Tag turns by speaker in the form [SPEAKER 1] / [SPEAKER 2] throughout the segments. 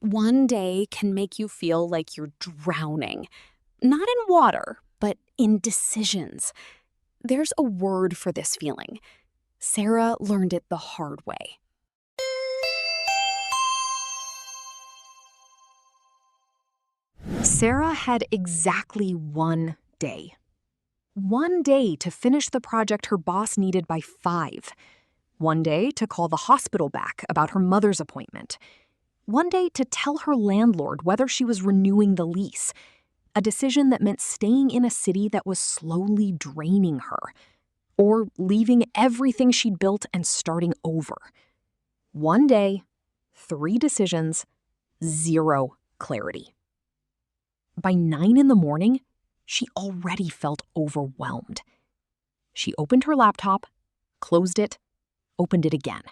[SPEAKER 1] One day can make you feel like you're drowning. Not in water, but in decisions. There's a word for this feeling. Sarah learned it the hard way. Sarah had exactly 1 day. 1 day to finish the project her boss needed by 5. 1 day to call the hospital back about her mother's appointment. 1 day to tell her landlord whether she was renewing the lease. A decision that meant staying in a city that was slowly draining her. Or leaving everything she'd built and starting over. 1 day, 3 decisions, 0 clarity. By 9 in the morning, she already felt overwhelmed. She opened her laptop, closed it, opened it again.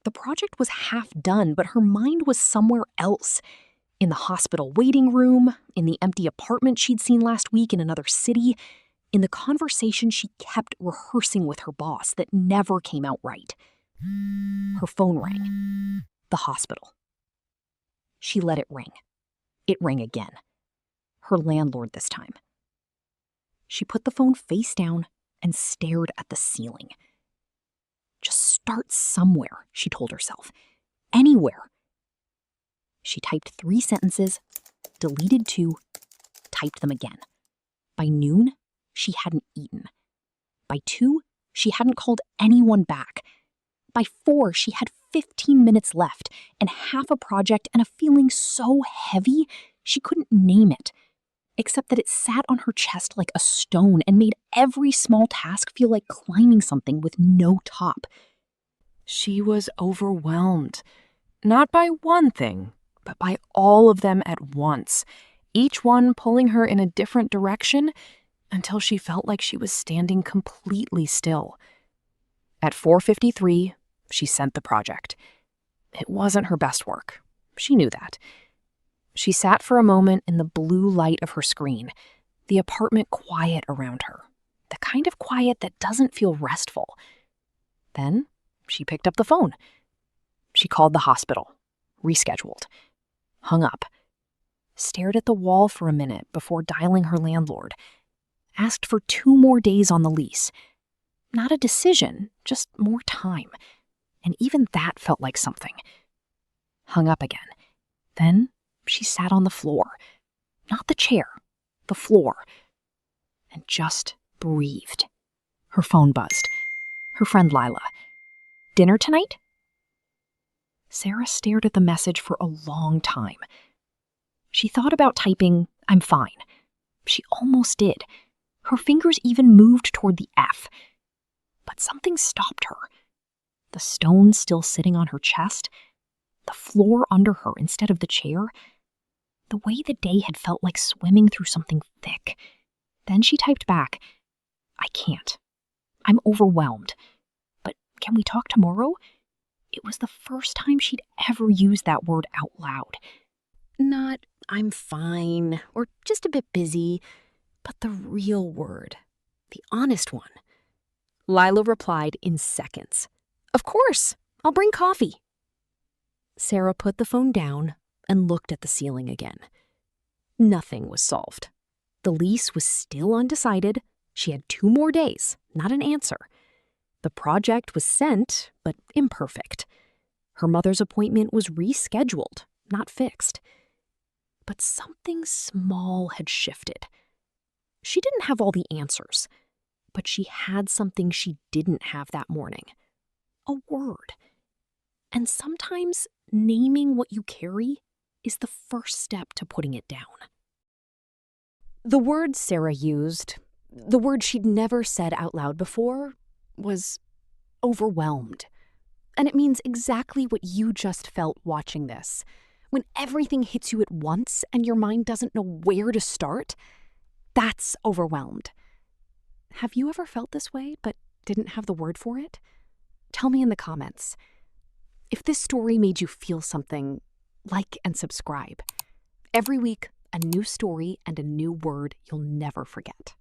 [SPEAKER 1] The project was half done, but her mind was somewhere else. In the hospital waiting room, in the empty apartment she'd seen last week in another city, in the conversation she kept rehearsing with her boss that never came out right. Her phone rang. The hospital. She let it ring. It rang again. Her landlord this time. She put the phone face down and stared at the ceiling. Just start somewhere, she told herself. Anywhere. She typed 3 sentences, deleted 2, typed them again. By noon, she hadn't eaten. By 2, she hadn't called anyone back. By 4, she had 15 minutes left and half a project and a feeling so heavy she couldn't name it, except that it sat on her chest like a stone and made every small task feel like climbing something with no top.
[SPEAKER 2] She was overwhelmed, not by one thing, but by all of them at once, each one pulling her in a different direction until she felt like she was standing completely still. At 4:53, she sent the project. It wasn't her best work. She knew that. She sat for a moment in the blue light of her screen, the apartment quiet around her, the kind of quiet that doesn't feel restful. Then she picked up the phone. She called the hospital, rescheduled, hung up, stared at the wall for a minute before dialing her landlord, asked for 2 more days on the lease. Not a decision, just more time. And even that felt like something. Hung up again. Then she sat on the floor. Not the chair, the floor. And just breathed. Her phone buzzed. Her friend Lila. Dinner tonight? Sarah stared at the message for a long time. She thought about typing, "I'm fine." She almost did. Her fingers even moved toward the F. But something stopped her. The stone still sitting on her chest, the floor under her instead of the chair, the way the day had felt like swimming through something thick. Then she typed back, "I can't. I'm overwhelmed. But can we talk tomorrow?" It was the first time she'd ever used that word out loud. Not, "I'm fine," or just a bit busy, but the real word, the honest one. Lila replied in seconds. "Of course, I'll bring coffee." Sarah put the phone down and looked at the ceiling again. Nothing was solved. The lease was still undecided. She had 2 more days, not an answer. The project was sent, but imperfect. Her mother's appointment was rescheduled, not fixed. But something small had shifted. She didn't have all the answers, but she had something she didn't have that morning. A word. And sometimes naming what you carry is the first step to putting it down. The word Sarah used, the word she'd never said out loud before, was overwhelmed. And it means exactly what you just felt watching this. When everything hits you at once and your mind doesn't know where to start, that's overwhelmed. Have you ever felt this way but didn't have the word for it? Tell me in the comments. If this story made you feel something, like and subscribe. Every week, a new story and a new word you'll never forget.